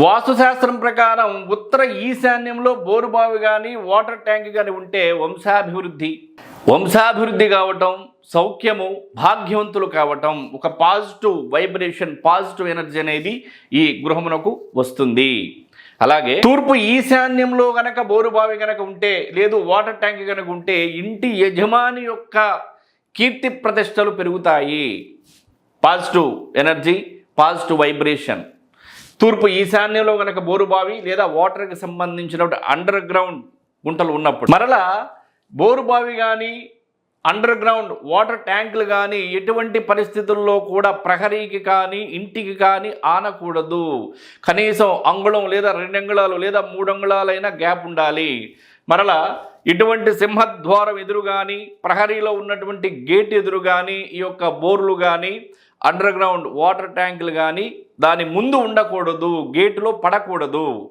వాస్తుశాస్త్రం ప్రకారం ఉత్తర ఈశాన్యంలో బోరుబావి కానీ వాటర్ ట్యాంక్ కానీ ఉంటే వంశాభివృద్ధి కావటం, సౌఖ్యము, భాగ్యవంతులు కావటం, ఒక పాజిటివ్ వైబ్రేషన్, పాజిటివ్ ఎనర్జీ అనేది ఈ గృహమునకు వస్తుంది. అలాగే తూర్పు ఈశాన్యంలో గనక బోరుబావి గనక ఉంటే, లేదు వాటర్ ట్యాంక్ కనుక ఉంటే ఇంటి యజమాని యొక్క కీర్తి ప్రతిష్టలు పెరుగుతాయి. Positive energy, positive vibration. తూర్పు ఈశాన్యంలో కనుక బోరుబావి లేదా వాటర్కి సంబంధించినటువంటి అండర్ గ్రౌండ్ గుంటలు ఉన్నప్పుడు, మరలా బోరుబావి కానీ అండర్ గ్రౌండ్ వాటర్ ట్యాంకులు కానీ ఎటువంటి పరిస్థితుల్లో కూడా ప్రహరీకి కానీ ఇంటికి కానీ ఆనకూడదు. కనీసం అంగుళం లేదా 2 అంగుళాలు లేదా 3 అంగుళాలైనా గ్యాప్ ఉండాలి. మరలా ఇటువంటి సింహద్వారం ఎదురు కానీ, ప్రహరీలో ఉన్నటువంటి గేట్ ఎదురు కానీ, ఈ యొక్క బోర్లు కానీ, అండర్ గ్రౌండ్ వాటర్ ట్యాంకులు కానీ దాని ముందు ఉండకూడదు, గేటులో పడకూడదు.